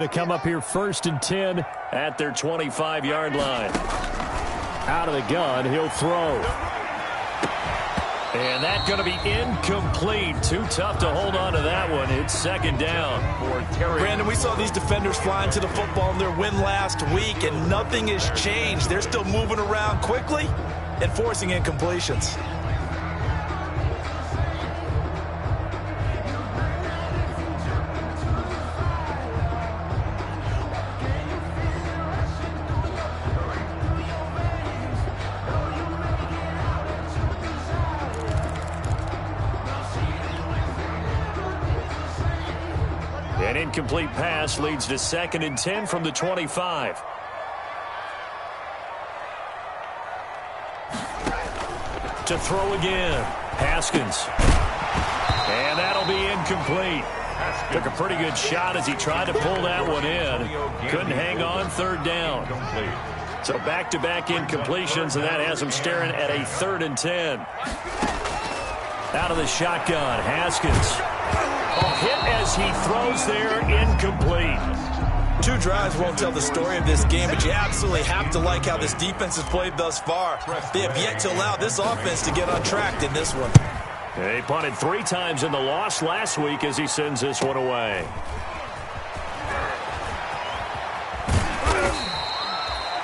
To come up here 1st and 10 at their 25-yard line. Out of the gun, he'll throw. And that's going to be incomplete. Too tough to hold on to that one. It's 2nd down for Terry. Brandon, we saw these defenders flying to the football in their win last week, and nothing has changed. They're still moving around quickly and forcing incompletions. An incomplete pass leads to 2nd and 10 from the 25. To throw again. Haskins. And that'll be incomplete. Took a pretty good shot as he tried to pull that one in. Couldn't hang on. 3rd down. So back-to-back incompletions, and that has him staring at a 3rd and 10. Out of the shotgun. Haskins. Hit as he throws there, incomplete. 2 drives won't tell the story of this game, but you absolutely have to like how this defense has played thus far. They have yet to allow this offense to get on track in this one. He punted 3 times in the loss last week as he sends this one away.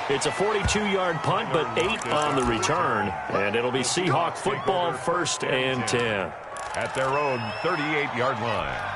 It's a 42-yard punt, but 8 on the return, and it'll be Seahawk football, 1st and 10. At their own 38-yard line.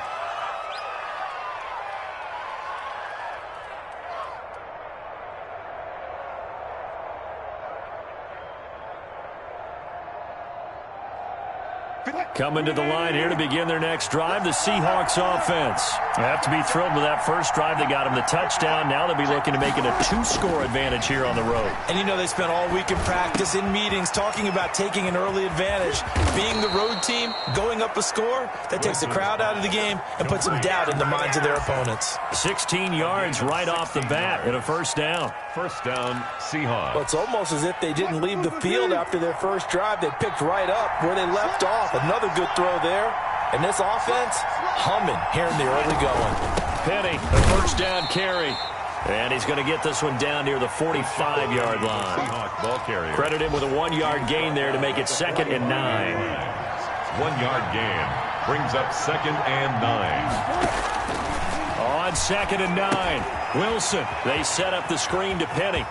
Coming to the line here to begin their next drive, the Seahawks offense. They have to be thrilled with that first drive. They got them the touchdown. Now they'll be looking to make it a 2-score advantage here on the road. And you know they spent all week in practice, in meetings, talking about taking an early advantage. Being the road team, going up a score, that takes the crowd out of the game and puts some doubt in the minds of their opponents. 16 yards right off the bat and a 1st down. 1st down, Seahawks. Well, it's almost as if they didn't leave the field after their first drive. They picked right up where they left off. Another good throw there. And this offense, humming here in the early going. Penny, a 1st down carry. And he's going to get this one down near the 45-yard line. Seahawk ball carrier. Credit him with a 1-yard gain there to make it 2nd and 9. 1-yard gain brings up 2nd and 9. On 2nd and 9, Wilson. They set up the screen to Penny.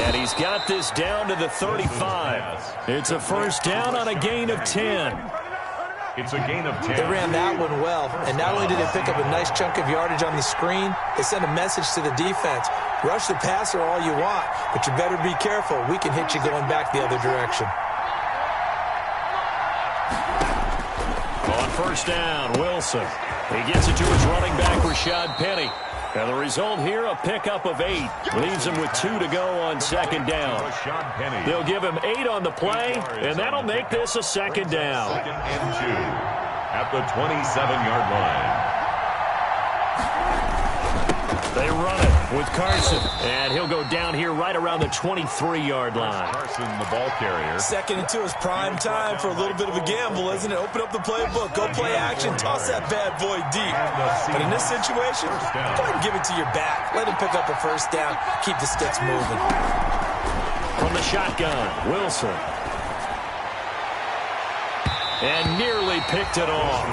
And he's got this down to the 35. It's a 1st down on a gain of 10. It's a gain of 10. They ran that one well, and not only did they pick up a nice chunk of yardage on the screen, they sent a message to the defense. Rush the passer all you want, but you better be careful. We can hit you going back the other direction. On 1st down, Wilson. He gets it to his running back, Rashad Penny. And the result here, a pickup of 8. Leaves him with 2 to go on 2nd down. They'll give him 8 on the play, and that'll make this a 2nd down. 2nd and 2 at the 27-yard line. They run it with Carson, and he'll go down here right around the 23-yard line. Carson, the ball carrier. 2nd and 2 is prime time for a little bit of a gamble, isn't it? Open up the playbook, go play action, toss that bad boy deep. But in this situation, go ahead and give it to your back. Let him pick up a 1st down, keep the sticks moving. From the shotgun, Wilson. And nearly picked it off.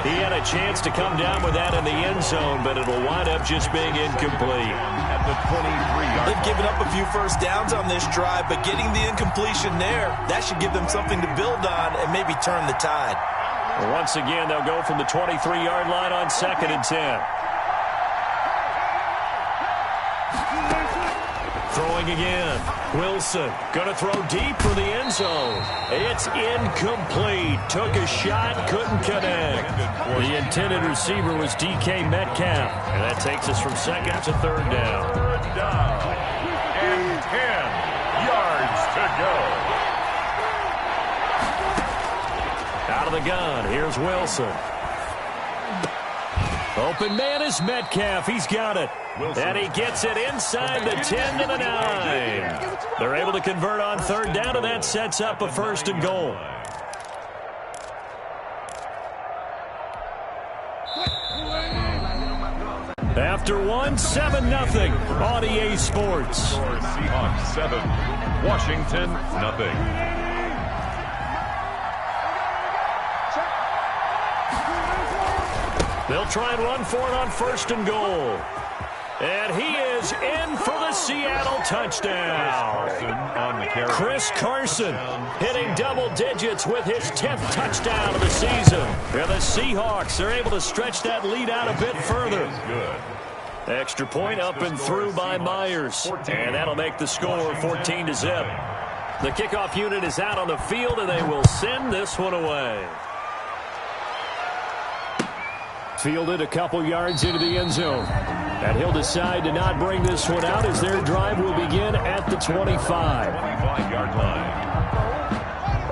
He had a chance to come down with that in the end zone, but it'll wind up just being incomplete. At the 23-yard. They've given up a few 1st downs on this drive, but getting the incompletion there, that should give them something to build on and maybe turn the tide. Once again, they'll go from the 23-yard line on 2nd and 10. Throwing again. Wilson going to throw deep for the end zone. It's incomplete. Took a shot, couldn't connect. The intended receiver was DK Metcalf. And that takes us from 2nd to 3rd down. 3rd down. And 10 yards to go. Out of the gun. Here's Wilson. Open man is Metcalf. He's got it. And he gets it inside the 10 to the 9. They're able to convert on 3rd down, and that sets up a 1st and goal. After one, 7-0 on EA Sports. Seahawks 7, Washington 0. They'll try and run for it on 1st and goal. And he is in for the Seattle touchdown. Chris Carson hitting double digits with his 10th touchdown of the season. And the Seahawks are able to stretch that lead out a bit further. Extra point up and through by Myers. And that'll make the score 14-0. The kickoff unit is out on the field, and they will send this one away. Fielded a couple yards into the end zone. And he'll decide to not bring this one out as their drive will begin at the 25-yard line.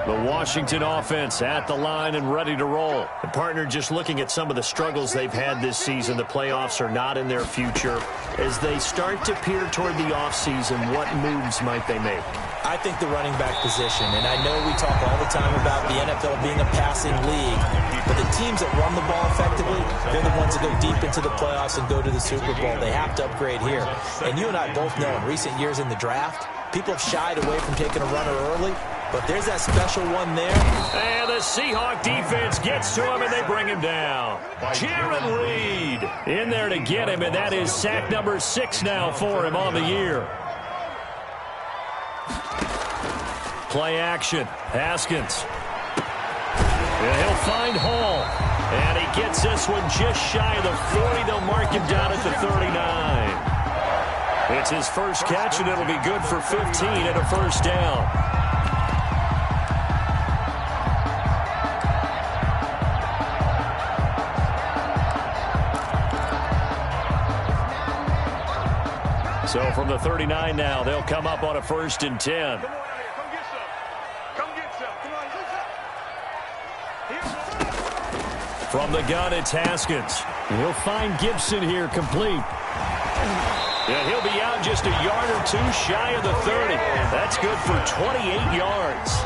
The Washington offense at the line and ready to roll. The partner, just looking at some of the struggles they've had this season, the playoffs are not in their future. As they start to peer toward the offseason, what moves might they make? I think the running back position, and I know we talk all the time about the NFL being a passing league, but the teams that run the ball effectively, they're the ones that go deep into the playoffs and go to the Super Bowl. They have to upgrade here. And you and I both know in recent years in the draft, people have shied away from taking a runner early, but there's that special one there. And the Seahawk defense gets to him, and they bring him down. Jaron Reed in there to get him, and that is sack number 6 now for him on the year. Play action. Haskins. And he'll find Hall. And he gets this one just shy of the 40. They'll mark him down at the 39. It's his first catch, and it'll be good for 15 and a first down. So from the 39 now, they'll come up on a 1st and 10. From the gun, it's Haskins. He'll find Gibson here complete. And he'll be out just a yard or two shy of the 30. That's good for 28 yards.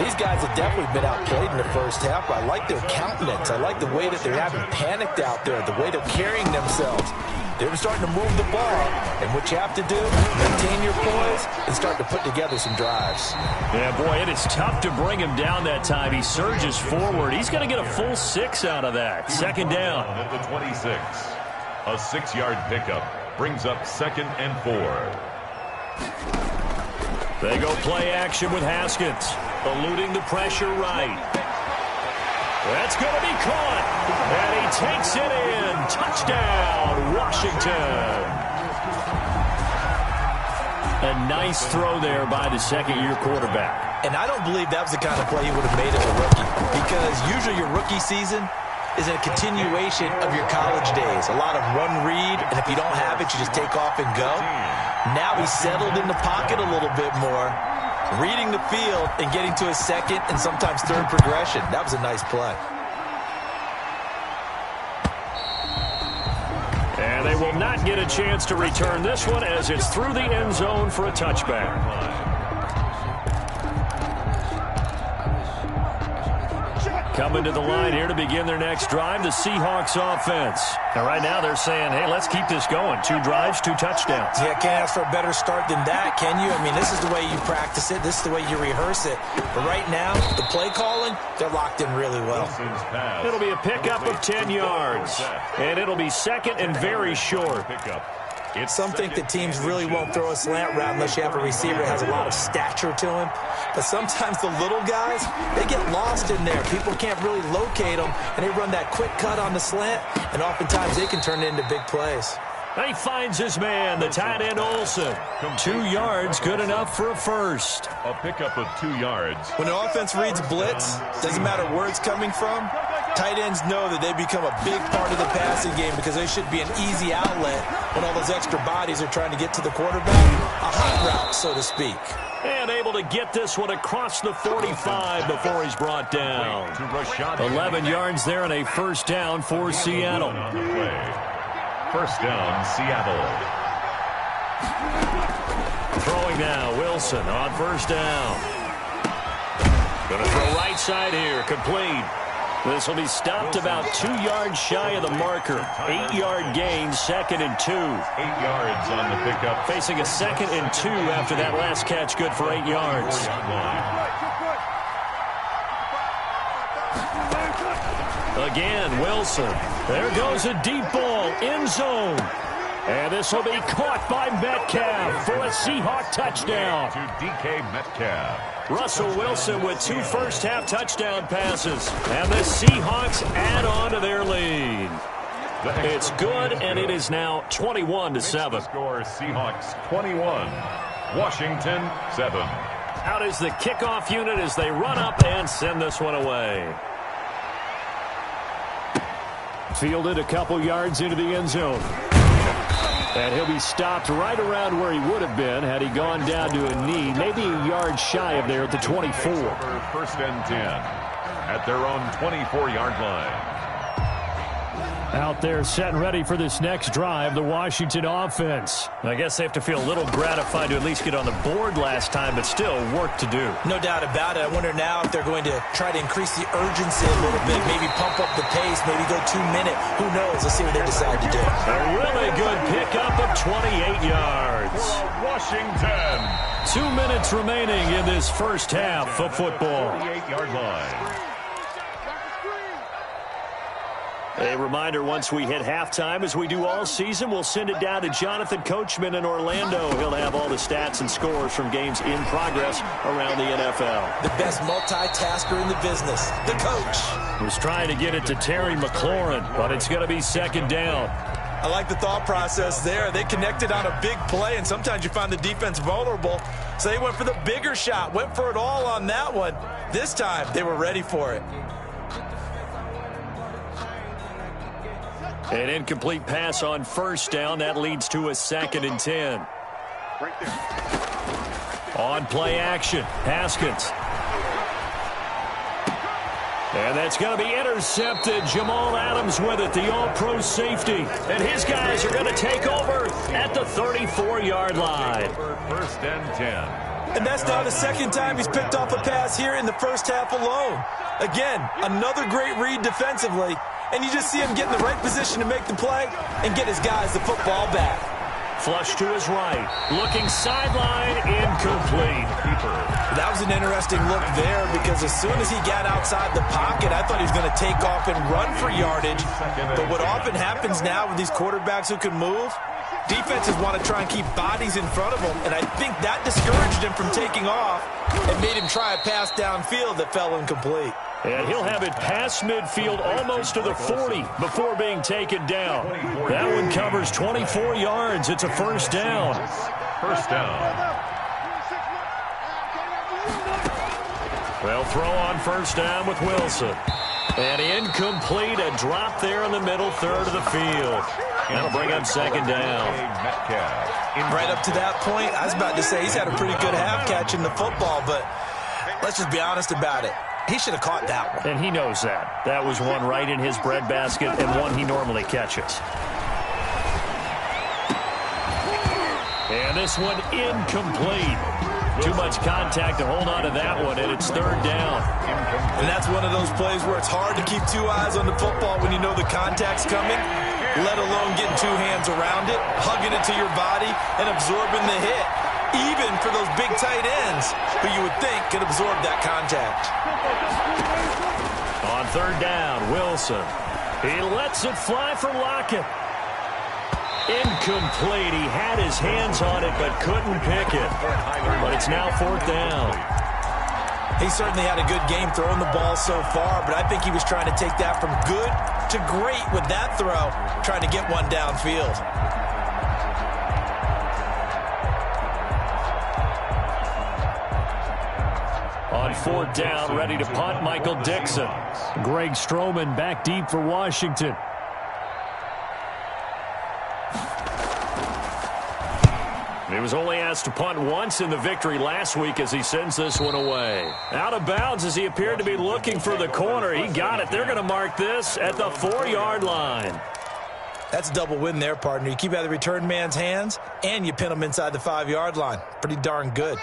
These guys have definitely been outplayed in the first half. I like their countenance. I like the way that they're having panicked out there, the way they're carrying themselves. They're starting to move the ball, and what you have to do, maintain your poise and start to put together some drives. Yeah, boy, it is tough to bring him down that time. He surges forward. He's going to get a full 6 out of that. 2nd down. At the 26, a 6-yard pickup brings up 2nd and 4. They go play action with Haskins, eluding the pressure right. That's going to be caught, and he takes it in. Touchdown, Washington. A nice throw there by the 2nd-year quarterback. And I don't believe that was the kind of play he would have made as a rookie, because usually your rookie season is a continuation of your college days. A lot of run read, and if you don't have it, you just take off and go. Now he's settled in the pocket a little bit more, reading the field and getting to his 2nd and sometimes 3rd progression. That was a nice play. And they will not get a chance to return this one as it's through the end zone for a touchback. Coming to the line here to begin their next drive, the Seahawks offense. And right now they're saying, hey, let's keep this going. 2 drives, 2 touchdowns. Yeah, can't ask for a better start than that, can you? I mean, this is the way you practice it. This is the way you rehearse it. But right now, the play calling, they're locked in really well. It'll be a pickup of 10 yards. And it'll be 2nd and very short. Some think that teams really won't throw a slant route unless you have a receiver that has a lot of stature to him. But sometimes the little guys, they get lost in there. People can't really locate them, and they run that quick cut on the slant, and oftentimes they can turn it into big plays. He finds his man, the tight end Olsen. 2 yards, good enough for a first. A pickup of 2 yards. When the offense reads blitz, doesn't matter where it's coming from, tight ends know that they become a big part of the passing game because they should be an easy outlet when all those extra bodies are trying to get to the quarterback. A hot route, so to speak. And able to get this one across the 45 before he's brought down. 11 yards there and a first down for Seattle. First down, Seattle. Throwing now, Wilson on first down. Going to throw right side here, complete. This will be stopped about 2 yards shy of the marker. 8-yard gain, 2nd and 2. 8 yards on the pickup. Facing a 2nd and 2 after that last catch, good for 8 yards. Again, Wilson. There goes a deep ball, end zone. And this will be caught by Metcalf for a Seahawk touchdown. To DK Metcalf. Russell Wilson with 2 first-half touchdown passes. And the Seahawks add on to their lead. It's good, and it is now 21-7. Score Seahawks 21, Washington 7. Out is the kickoff unit as they run up and send this one away. Fielded a couple yards into the end zone. And he'll be stopped right around where he would have been had he gone down to a knee, maybe a yard shy of there at the 24. First and 10 at their own 24-yard line. Out there set and ready for this next drive, the Washington offense. I guess they have to feel a little gratified to at least get on the board last time, but still work to do. No doubt about it. I wonder now if they're going to try to increase the urgency a little bit, maybe pump up the pace, maybe go 2-minute. Who knows? Let's see what they decide to do. A really good pickup of 28 yards. Washington. 2 minutes remaining in this first half of football. 28-yard line. A reminder, once we hit halftime, as we do all season, we'll send it down to Jonathan Coachman in Orlando. He'll have all the stats and scores from games in progress around the NFL. The best multitasker in the business, the coach. Was trying to get it to Terry McLaurin, but it's going to be 2nd down. I like the thought process there. They connected on a big play, and sometimes you find the defense vulnerable. So they went for the bigger shot, went for it all on that one. This time, they were ready for it. An incomplete pass on 1st down. That leads to a 2nd and 10. Right there. On play action, Haskins. And that's going to be intercepted. Jamal Adams with it, the all-pro safety. And his guys are going to take over at the 34-yard line. First and 10. And that's now the 2nd time he's picked off a pass here in the first half alone. Again, another great read defensively. And you just see him get in the right position to make the play and get his guys the football back. Flush to his right. Looking sideline, incomplete. That was an interesting look there because as soon as he got outside the pocket, I thought he was going to take off and run for yardage. But what often happens now with these quarterbacks who can move, defenses want to try and keep bodies in front of them, and I think that discouraged him from taking off and made him try a pass downfield that fell incomplete. And he'll have it past midfield almost to the 40 before being taken down. That one covers 24 yards. It's a 1st down. First down. Well, throw on 1st down with Wilson. And incomplete, a drop there in the middle third of the field. That'll bring up 2nd down. Right up to that point, I was about to say he's had a pretty good half catching the football, but let's just be honest about it. He should have caught that one. And he knows that. That was one right in his breadbasket and one he normally catches. And this one incomplete. Too much contact to hold on to that one, and it's 3rd down. And that's one of those plays where it's hard to keep 2 eyes on the football when you know the contact's coming, let alone getting 2 hands around it, hugging it to your body, and absorbing the hit. Even for those big tight ends who you would think could absorb that contact. On 3rd down, Wilson. He lets it fly for Lockett. Incomplete. He had his hands on it but couldn't pick it. But it's now 4th down. He certainly had a good game throwing the ball so far, but I think he was trying to take that from good to great with that throw, trying to get one downfield. On 4th down, ready to punt, Michael Dixon. Greg Stroman back deep for Washington. He was only asked to punt once in the victory last week as he sends this one away. Out of bounds as he appeared to be looking for the corner. He got it. They're going to mark this at the 4-yard line. That's a double win there, partner. You keep out of the return man's hands, and you pin him inside the 5-yard line. Pretty darn good.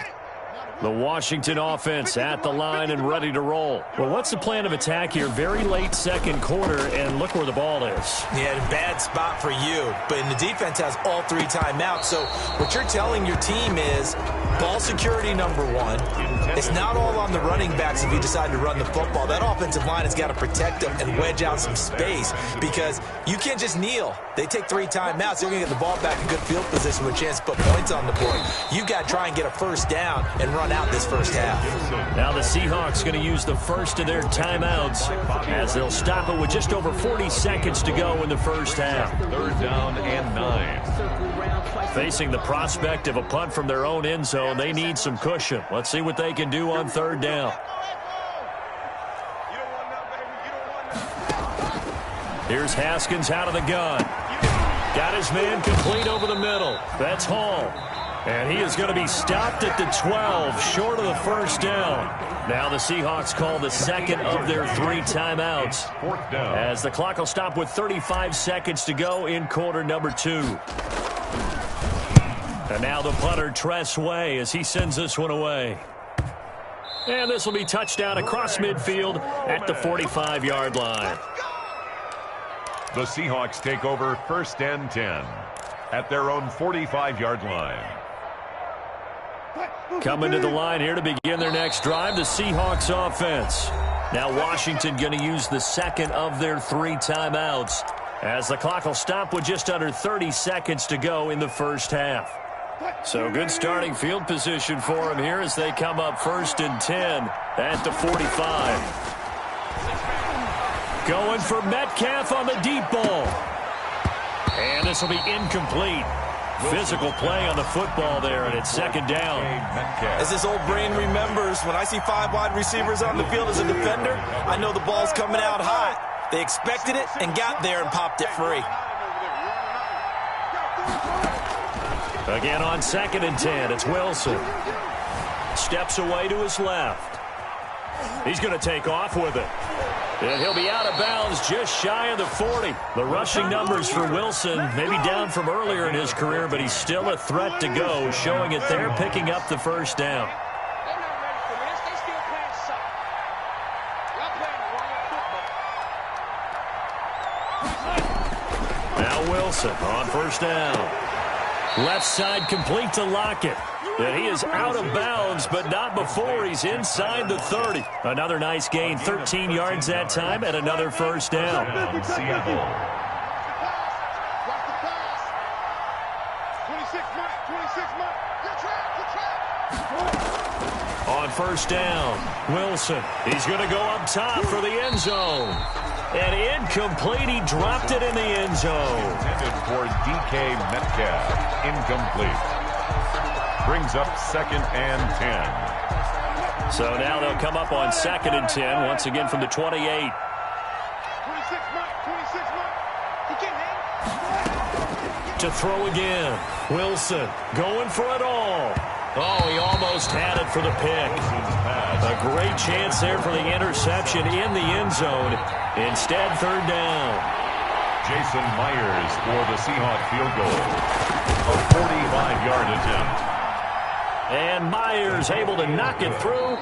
The Washington offense at the line and ready to roll. Well, what's the plan of attack here? Very late second quarter, and look where the ball is. Yeah, bad spot for you. But the defense has all 3 timeouts. So what you're telling your team is ball security number 1. It's not all on the running backs if you decide to run the football. That offensive line has got to protect them and wedge out some space because you can't just kneel. They take 3 timeouts. They're going to get the ball back in good field position with a chance to put points on the board. You got to try and get a first down and run out this first half. Now the Seahawks going to use the first of their timeouts as they'll stop it with just over 40 seconds to go in the first half. 3rd down and 9. Facing the prospect of a punt from their own end zone, they need some cushion. Let's see what they can do on 3rd down. Here's Haskins out of the gun. Got his man complete over the middle. That's Hall. And he is going to be stopped at the 12, short of the first down. Now the Seahawks call the second of their 3 timeouts as the clock will stop with 35 seconds to go in quarter number 2. And now the punter, Tress Way, as he sends this one away. And this will be touchdown across midfield at the 45-yard line. The Seahawks take over 1st and 10 at their own 45-yard line. Coming to the line here to begin their next drive, the Seahawks offense. Now Washington going to use the second of their 3 timeouts as the clock will stop with just under 30 seconds to go in the first half. So good starting field position for them here as they come up 1st and 10 at the 45. Going for Metcalf on the deep ball. And this will be incomplete. Physical play on the football there, and it's 2nd down. As this old brain remembers, when I see 5 wide receivers on the field as a defender, I know the ball's coming out hot. They expected it and got there and popped it free. Again on 2nd and 10, it's Wilson. Steps away to his left. He's going to take off with it. And he'll be out of bounds just shy of the 40. The rushing numbers for Wilson, maybe down from earlier in his career, but he's still a threat to go, showing it there, picking up the first down. Now Wilson on 1st down. Left side complete to Lockett. And he is out of bounds, but not before he's inside the 30. Another nice gain, 13 yards that time, and another first down. Seattle. On 1st down, Wilson. He's going to go up top for the end zone. And incomplete. He dropped it in the end zone. Intended for DK Metcalf. Incomplete. Brings up 2nd and 10. So now they'll come up on 2nd and 10, once again from the 28. To throw again. Wilson going for it all. Oh, he almost had it for the pick. A great chance there for the interception in the end zone. Instead, 3rd down. Jason Myers for the Seahawks field goal. A 45-yard attempt. And Myers able to knock it through.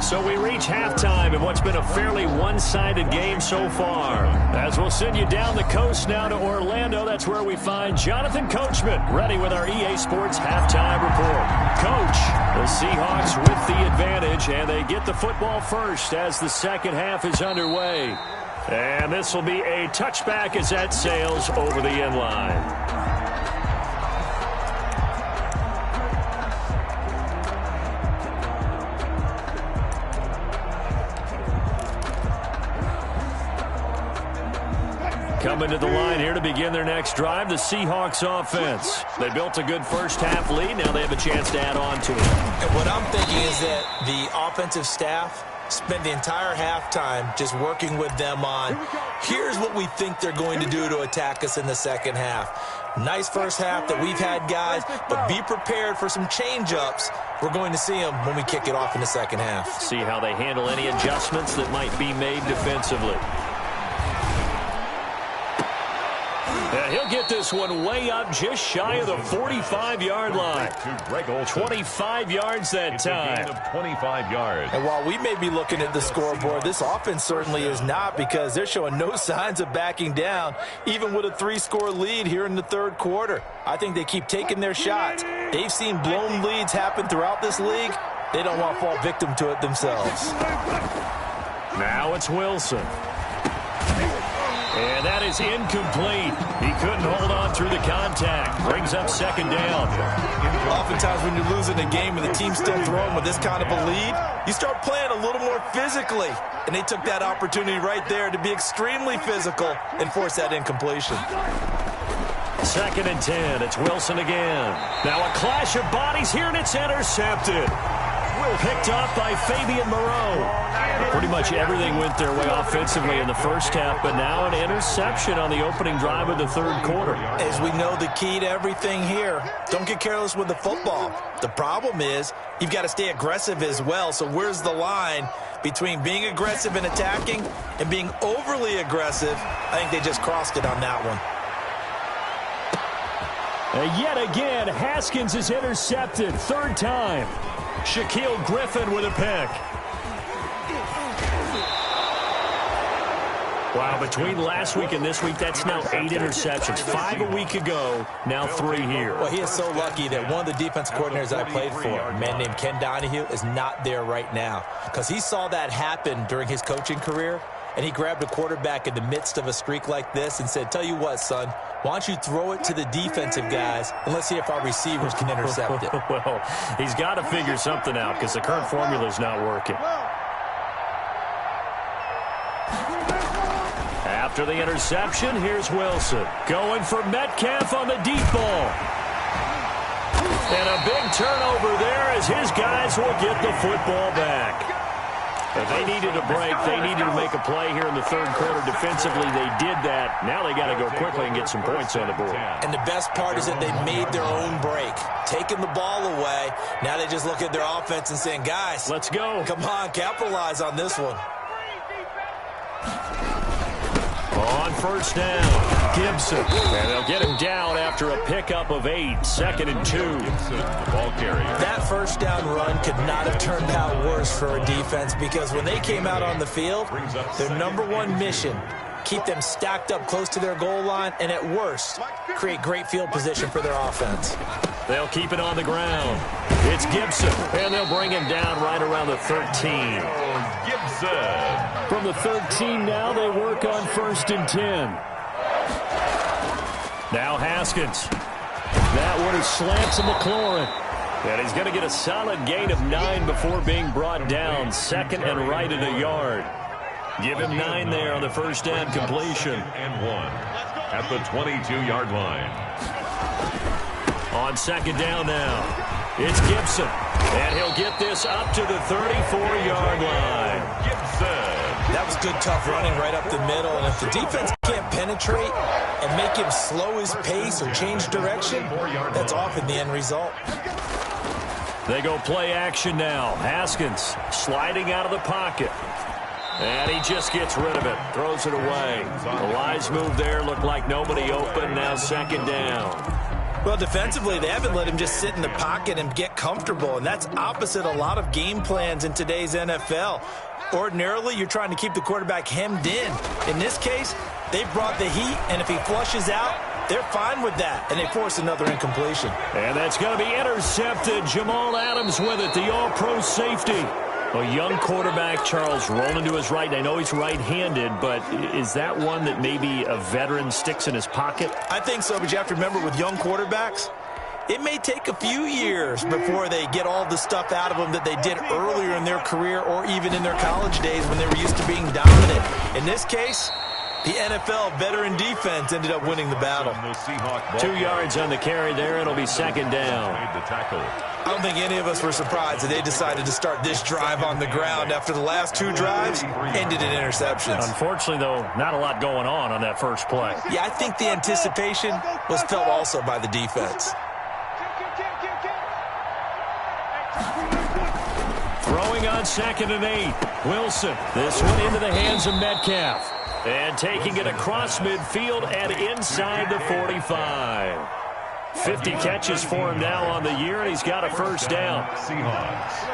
So we reach halftime in what's been a fairly one-sided game so far. As we'll send you down the coast now to Orlando, that's where we find Jonathan Coachman ready with our EA Sports halftime report. Coach, the Seahawks with the advantage, and they get the football first as the second half is underway. And this will be a touchback as that sails over the end line. Coming to the line here to begin their next drive, the Seahawks offense. They built a good first half lead. Now they have a chance to add on to it. And what I'm thinking is that the offensive staff spent the entire halftime just working with them on, here's what we think they're going to do to attack us in the second half. Nice first half that we've had, guys, but be prepared for some change-ups. We're going to see them when we kick it off in the second half. See how they handle any adjustments that might be made defensively. And he'll get this one way up just shy of the 45-yard line. 25 yards that time. 25 yards. And while we may be looking at the scoreboard, this offense certainly is not, because they're showing no signs of backing down, even with a 3-score lead here in the third quarter. I think they keep taking their shots. They've seen blown leads happen throughout this league. They don't want to fall victim to it themselves. Now it's Wilson. And that is incomplete. He couldn't hold on through the contact. Brings up second down. Oftentimes when you're losing a game and the team's still throwing with this kind of a lead, you start playing a little more physically. And they took that opportunity right there to be extremely physical and force that incompletion. Second and 10. It's Wilson again. Now a clash of bodies here, and it's intercepted. Picked up by Fabian Moreau. Pretty much everything went their way offensively in the first half, but now an interception on the opening drive of the third quarter. As we know, the key to everything here, don't get careless with the football. The problem is you've got to stay aggressive as well. So where's the line between being aggressive and attacking and being overly aggressive? I think they just crossed it on that one. Yet again, Haskins is intercepted. Third time. Shaquille Griffin with a pick. Wow, between last week and this week, that's now 8 interceptions. 5 a week ago, now 3 here. Well, he is so lucky that one of the defense coordinators I played for, a man named Ken Donahue, is not there right now, because he saw that happen during his coaching career, and he grabbed a quarterback in the midst of a streak like this and said, tell you what, son, why don't you throw it to the defensive guys, and let's see if our receivers can intercept it. Well, he's got to figure something out, because the current formula is not working. After the interception, here's Wilson. Going for Metcalf on the deep ball. And a big turnover there as his guys will get the football back. If they needed a break, they needed to make a play here in the third quarter defensively. They did that. Now they got to go quickly and get some points on the board. And the best part is that they made their own break, taking the ball away. Now they just look at their offense and saying, guys, let's go. Come on, capitalize on this one. On first down, Gibson. And they'll get him down after a pickup of 8. Second and 2. Gibson, the ball carrier. That first down run could not have turned out worse for a defense, because when they came out on the field, their number one mission, keep them stacked up close to their goal line, and at worst, create great field position for their offense. They'll keep it on the ground. It's Gibson, and they'll bring him down right around the 13. Gibson. From the 13 now, they work on first and 10. Now Haskins. That one is slant to McLaurin. And he's going to get a solid gain of 9 before being brought down. Second and right at a yard. Give him 9 there on the first down completion. And 1 at the 22-yard line. On second down now. It's Gibson, and he'll get this up to the 34-yard line. Gibson. That was good, tough running right up the middle, and if the defense can't penetrate and make him slow his pace or change direction, that's often the end result. They go play action now. Haskins sliding out of the pocket. And he just gets rid of it, throws it away. The wise move there, looked like nobody open, now second down. Well, defensively, they haven't let him just sit in the pocket and get comfortable, and that's opposite a lot of game plans in today's NFL. Ordinarily, you're trying to keep the quarterback hemmed in. In this case, they brought the heat, and if he flushes out, they're fine with that, and they force another incompletion. And that's going to be intercepted. Jamal Adams with it, the all-pro safety. A young quarterback, Charles, rolling to his right. I know he's right-handed, but is that one that maybe a veteran sticks in his pocket? I think so, but you have to remember with young quarterbacks, it may take a few years before they get all the stuff out of them that they did earlier in their career or even in their college days when they were used to being dominant. In this case, the NFL veteran defense ended up winning the battle. 2 yards on the carry there. It'll be second down. I don't think any of us were surprised that they decided to start this drive on the ground after the last 2 drives ended in interceptions. Unfortunately, though, not a lot going on that first play. Yeah, I think the anticipation was felt also by the defense. Throwing on second and 8. Wilson. This one into the hands of Metcalf. And taking it across midfield and inside the 45. 50 catches for him now on the year, and he's got a first down. Seahawks.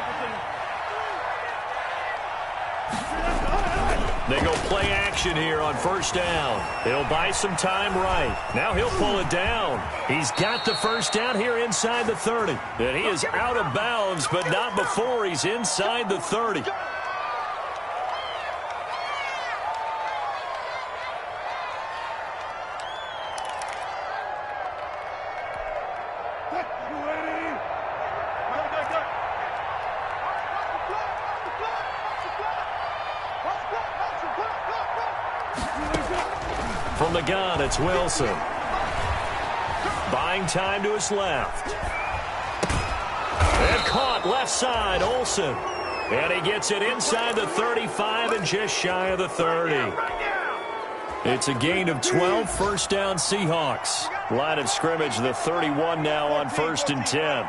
They go play action here on first down. He'll buy some time right. Now he'll pull it down. He's got the first down here inside the 30. And he is out of bounds, but not before he's inside the 30. From the gun, it's Wilson. Buying time to his left. And caught left side, Olsen. And he gets it inside the 35 and just shy of the 30. It's a gain of 12, first down Seahawks. Line of scrimmage, the 31 now on 1st and 10.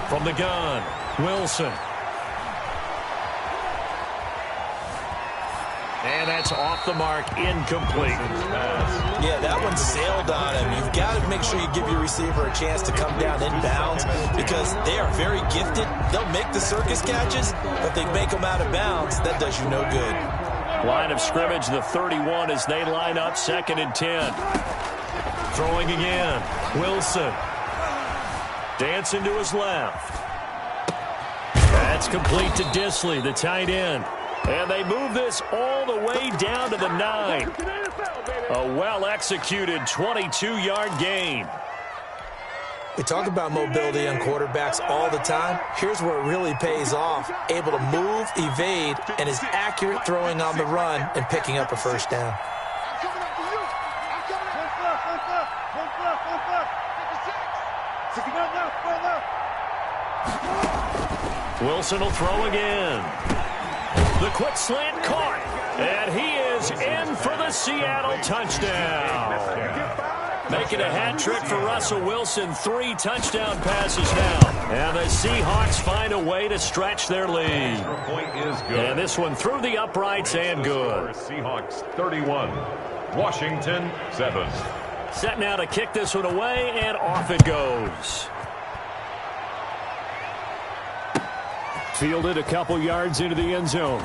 From the gun, Wilson. And that's off the mark, incomplete. Yeah, that one sailed on him. You've got to make sure you give your receiver a chance to come down inbounds because they are very gifted. They'll make the circus catches, but they make them out of bounds. That does you no good. Line of scrimmage, the 31 as they line up 2nd and 10. Throwing again, Wilson. Dancing to his left. That's complete to Disley, the tight end. And they move this all the way down to the 9. A well-executed 22-yard gain. We talk about mobility on quarterbacks all the time. Here's where it really pays off. Able to move, evade, and is accurate throwing on the run and picking up a first down. Wilson will throw again. The quick slant caught, and he is in for the Seattle touchdown. Making a hat trick for Russell Wilson, 3 touchdown passes now. And the Seahawks find a way to stretch their lead. And this one through the uprights and good. Seahawks 31, Washington 7. Set now to kick this one away, and off it goes. Fielded a couple yards into the end zone.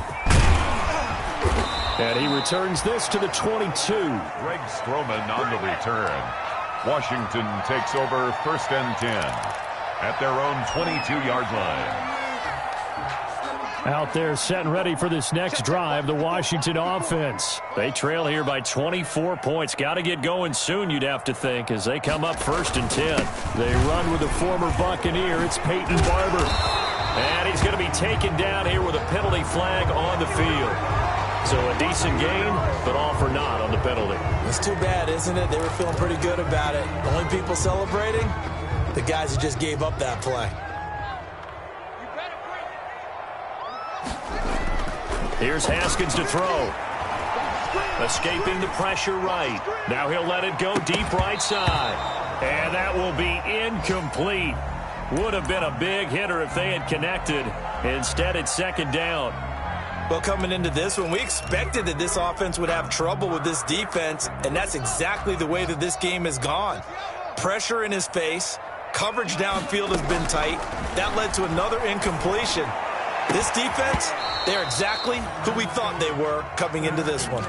And he returns this to the 22. Greg Stroman on the return. Washington takes over 1st and 10 at their own 22-yard line. Out there set and ready for this next drive, the Washington offense. They trail here by 24 points. Got to get going soon, you'd have to think, as they come up 1st and 10. They run with the former Buccaneer. It's Peyton Barber. And he's going to be taken down here with a penalty flag on the field. So a decent gain, but all for naught on the penalty. It's too bad, isn't it? They were feeling pretty good about it. Only people celebrating, the guys who just gave up that play. Here's Haskins to throw. Escaping the pressure right. Now he'll let it go deep right side. And that will be incomplete. Would have been a big hitter if they had connected. Instead, it's 2nd down. Well, coming into this one, we expected that this offense would have trouble with this defense, and that's exactly the way that this game has gone. Pressure in his face. Coverage downfield has been tight. That led to another incompletion. This defense, they're exactly who we thought they were coming into this one.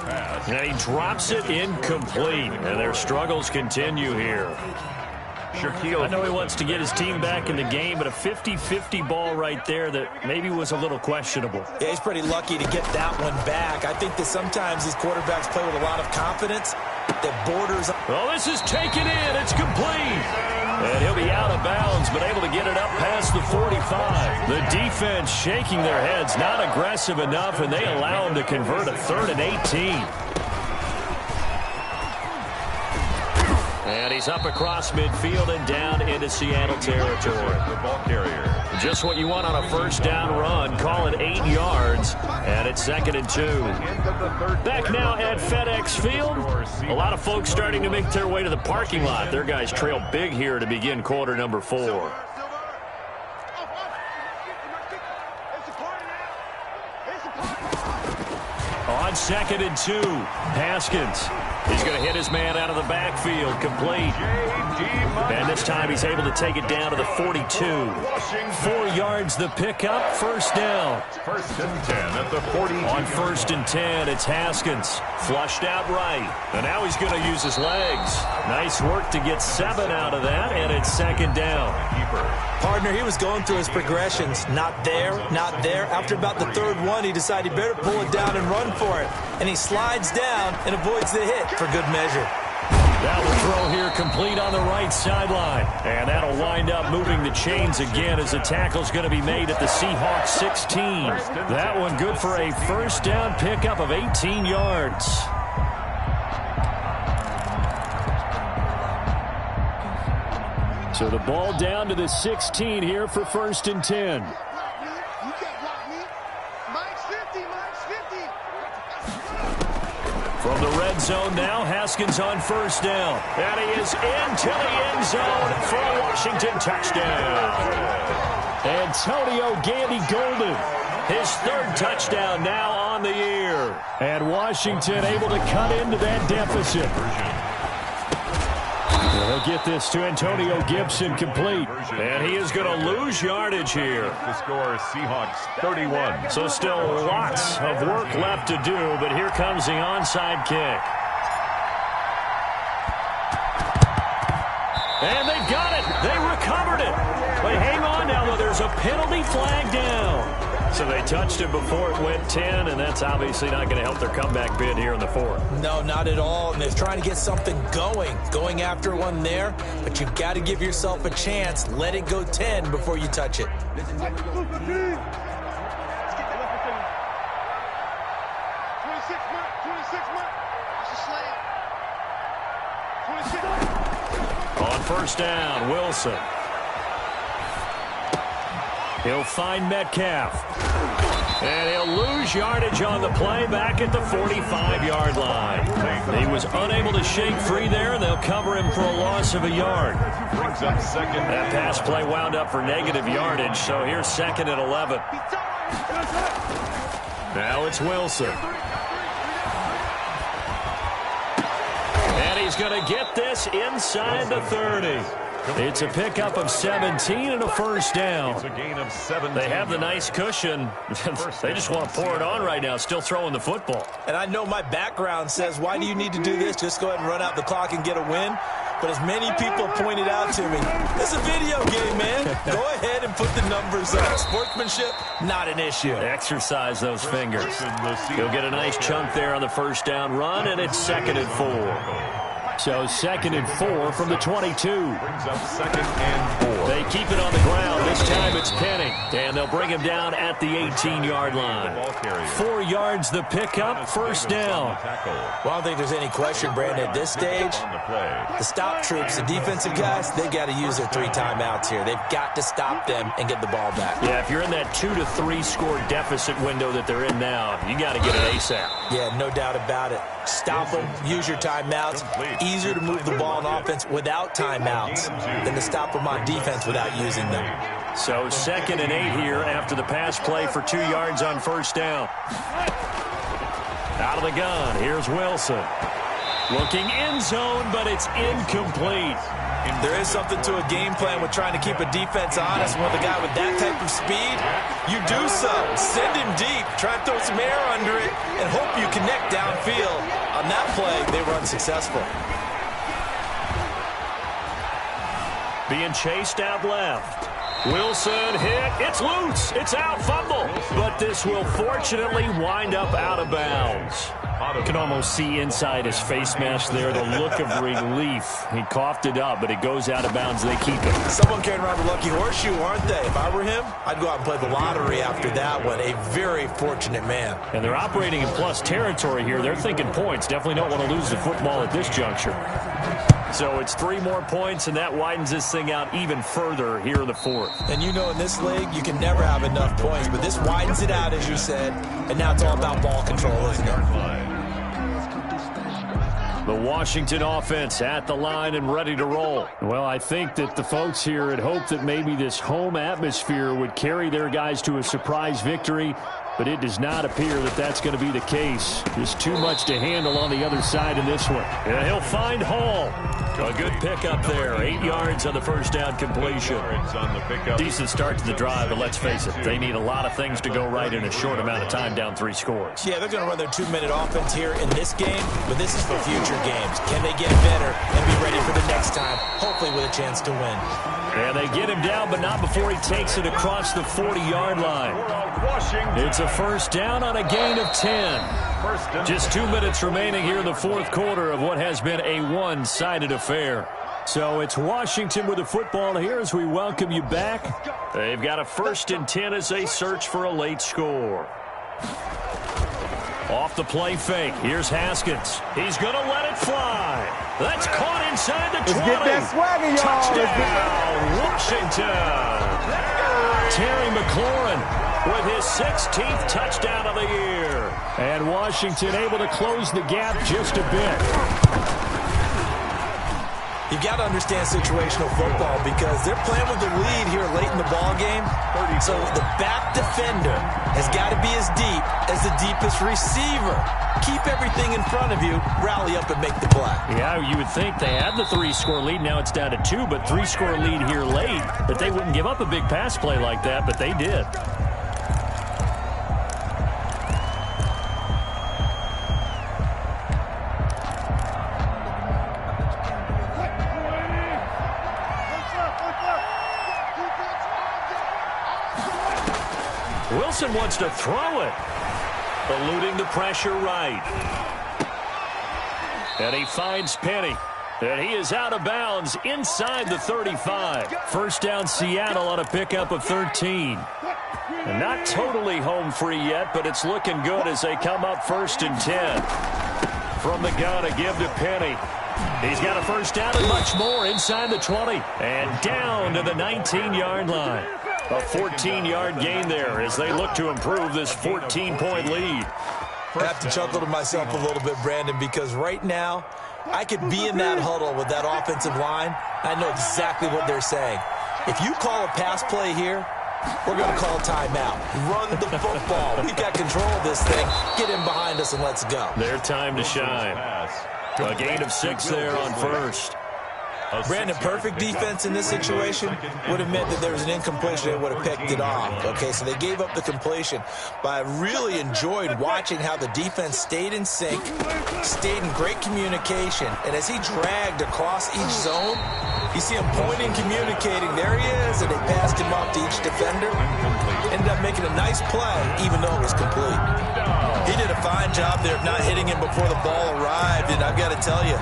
And he drops it incomplete, and their struggles continue here. I know he wants to get his team back in the game, but a 50-50 ball right there that maybe was a little questionable. Yeah, he's pretty lucky to get that one back. I think that sometimes these quarterbacks play with a lot of confidence that borders. Well, this is taken in. It's complete. And he'll be out of bounds, but able to get it up past the 45. The defense shaking their heads, not aggressive enough, and they allow him to convert a 3rd and 18. And he's up across midfield and down into Seattle territory. The ball carrier. Just what you want on a 1st down run. Call it 8 yards. And it's 2nd and 2. Back now at FedEx Field. A lot of folks starting to make their way to the parking lot. Their guys trail big here to begin quarter number 4. on 2nd and 2. Haskins. He's going to hit his man out of the backfield. Complete. And this time he's able to take it down to the 42. 4 yards the pickup. First down. 1st and 10 at the 40. On 1st and 10, it's Haskins. Flushed out right. And now he's going to use his legs. Nice work to get 7 out of that, and it's 2nd down. Partner, he was going through his progressions. Not there, not there. After about the 3rd one, he decided he better pull it down and run for it. And he slides down and avoids the hit for good measure. That will throw here complete on the right sideline. And that'll wind up moving the chains again as the tackle's going to be made at the Seahawks 16. That one good for a first down pickup of 18 yards. So the ball down to the 16 here for 1st and 10. From the red zone now, Haskins on 1st down. And he is into the end zone for a Washington touchdown. Antonio Gandy-Golden, his 3rd touchdown now on the year. And Washington able to cut into that deficit. They'll get this to Antonio Gibson complete. And he is going to lose yardage here. The score is Seahawks 31. So still lots of work left to do, but here comes the onside kick. And they've got it. They recovered it. But hang on now, though. There's a penalty flag down. So they touched it before it went 10, and that's obviously not going to help their comeback bid here in the 4th. No, not at all. And they're trying to get something going after one there. But you've got to give yourself a chance. Let it go 10 before you touch it. On 1st down, Wilson. He'll find Metcalf. And he'll lose yardage on the play back at the 45-yard line. He was unable to shake free there, and they'll cover him for a loss of a yard. Brings up 2nd. That pass play wound up for negative yardage, so here's 2nd and 11. Now it's Wilson. And he's going to get this inside the 30. It's a pickup of 17 and a first down. It's a gain of 17. They have the nice cushion. They just want to pour it on right now, still throwing the football. And I know my background says, why do you need to do this? Just go ahead and run out the clock and get a win. But as many people pointed out to me, it's a video game, man. Go ahead and put the numbers up. Sportsmanship, not an issue. Exercise those fingers. He'll get a nice chunk there on the first down run, and it's 2nd and 4. So 2nd and 4 from the 22. Brings up 2nd and 4. They keep it on the ground. This time it's Penning. And they'll bring him down at the 18-yard line. 4 yards the pickup, first down. Well, I don't think there's any question, Brandon, at this stage, the stop troops, the defensive guys, they got to use their 3 timeouts here. They've got to stop them and get the ball back. Yeah, if you're in that 2 to 3 score deficit window that they're in now, you got to get it ASAP. Yeah, no doubt about it. Stop them, use your timeouts. Easier to move the ball on offense without timeouts than to stop them on defense without using them. So 2nd and 8 here after the pass play for 2 yards on first down. Out of the gun, here's Wilson. Looking end zone, but it's incomplete. There is something to a game plan with trying to keep a defense honest. With a guy with that type of speed, you do so. Send him deep. Try and throw some air under it and hope you connect downfield. On that play, they were unsuccessful. Being chased out left. Wilson hit. It's loose. It's out. Fumble. But this will fortunately wind up out of bounds. You can almost see inside his face mask there the look of relief. He coughed it up, but it goes out of bounds. They keep it. Someone carrying around a lucky horseshoe, aren't they? If I were him, I'd go out and play the lottery after that one. A very fortunate man. And they're operating in plus territory here. They're thinking points. Definitely don't want to lose the football at this juncture. So it's 3 more points, and that widens this thing out even further here in the 4th. And you know in this league, you can never have enough points, but this widens it out, as you said, and now it's all about ball control, isn't it? The Washington offense at the line and ready to roll. Well, I think that the folks here had hoped that maybe this home atmosphere would carry their guys to a surprise victory. but it does not appear that that's going to be the case. Just too much to handle on the other side in this one. And he'll find Hall. A good pickup there. 8 yards on the first down completion. Decent start to the drive, but let's face it, they need a lot of things to go right in a short amount of time, down 3 scores. Yeah, they're going to run their 2-minute offense here in this game, but this is for future games. Can they get better and be ready for the next time, hopefully with a chance to win? And they get him down, but not before he takes it across the 40-yard line. It's a first down on a gain of 10. Just 2 minutes remaining here in the fourth quarter of what has been a one-sided affair. So it's Washington with the football here as we welcome you back. They've got a 1st and 10 as they search for a late score. Off the play fake. Here's Haskins. He's going to let it fly. That's caught inside the 20. Let's get that swagger, y'all. Touchdown, Washington. Terry McLaurin with his 16th touchdown of the year. And Washington able to close the gap just a bit. You've got to understand situational football because they're playing with the lead here late in the ball game. So the back defender has got to be as deep as the deepest receiver. Keep everything in front of you, rally up and make the play. Yeah, you would think they had the 3-score lead. Now it's down to 2, but 3-score lead here late. That they wouldn't give up a big pass play like that, but they did. Wilson wants to throw it. Eluding the pressure right. And he finds Penny. And he is out of bounds inside the 35. First down Seattle on a pickup of 13. And not totally home free yet, but it's looking good as they come up 1st and 10. From the gun, a give to Penny. He's got a first down and much more inside the 20. And down to the 19-yard line. A 14-yard gain there as they look to improve this 14-point lead. I have to chuckle to myself a little bit, Brandon, because right now I could be in that huddle with that offensive line. I know exactly what they're saying. If you call a pass play here, we're going to call timeout. Run the football. We've got control of this thing. Get in behind us and let's go. Their time to shine. A gain of 6 there on first. Brandon, perfect defense in this situation would have meant that there was an incompletion. They would have picked it off. Okay, so they gave up the completion. But I really enjoyed watching how the defense stayed in sync, stayed in great communication. And as he dragged across each zone, you see him pointing, communicating. There he is, and they passed him off to each defender. Ended up making a nice play, even though it was complete. He did a fine job there of not hitting him before the ball arrived. And I've got to tell you,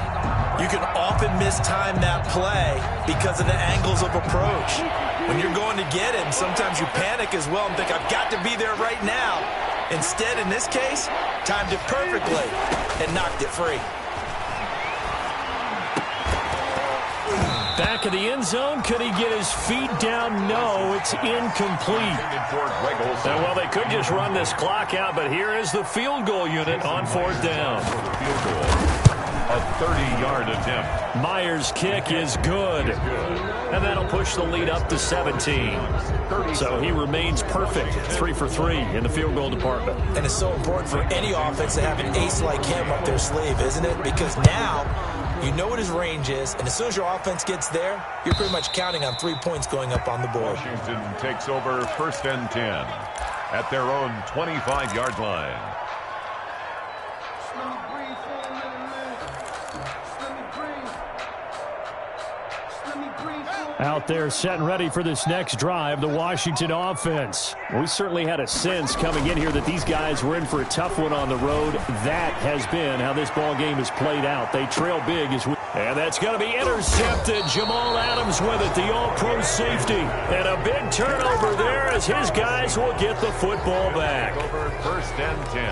you can often mistime that play because of the angles of approach. When you're going to get him, sometimes you panic as well and think, I've got to be there right now. Instead, in this case, timed it perfectly and knocked it free. Back of the end zone. Could he get his feet down? No, it's incomplete. And well, they could just run this clock out, but here is the field goal unit on 4th down. A 30-yard attempt. Myers' kick is good. And that'll push the lead up to 17. So he remains perfect. 3 for 3 in the field goal department. And it's so important for any offense to have an ace like him up their sleeve, isn't it? Because now you know what his range is, and as soon as your offense gets there, you're pretty much counting on 3 points going up on the board. Washington takes over 1st and 10 at their own 25-yard line. Out there set and ready for this next drive, the Washington offense. We certainly had a sense coming in here that these guys were in for a tough one on the road. That has been how this ball game has played out. They trail big as we... And that's going to be intercepted. Jamal Adams with it, the all-pro safety. And a big turnover there as his guys will get the football back. Over 1st and 10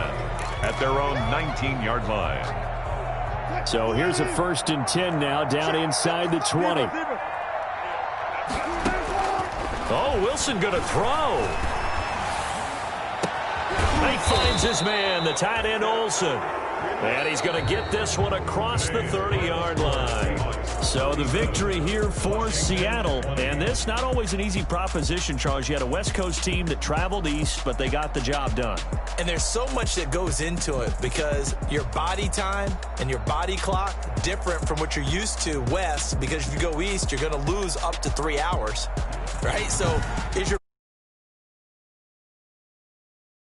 at their own 19-yard line. So here's a 1st and 10 now down inside the 20. Oh, Wilson going to throw. He finds his man, the tight end Olsen. And he's going to get this one across the 30-yard line. So the victory here for Seattle. And this not always an easy proposition, Charles. You had a West Coast team that traveled east, but they got the job done. And there's so much that goes into it because your body time and your body clock different from what you're used to west, because if you go east, you're going to lose up to 3 hours, right? So is your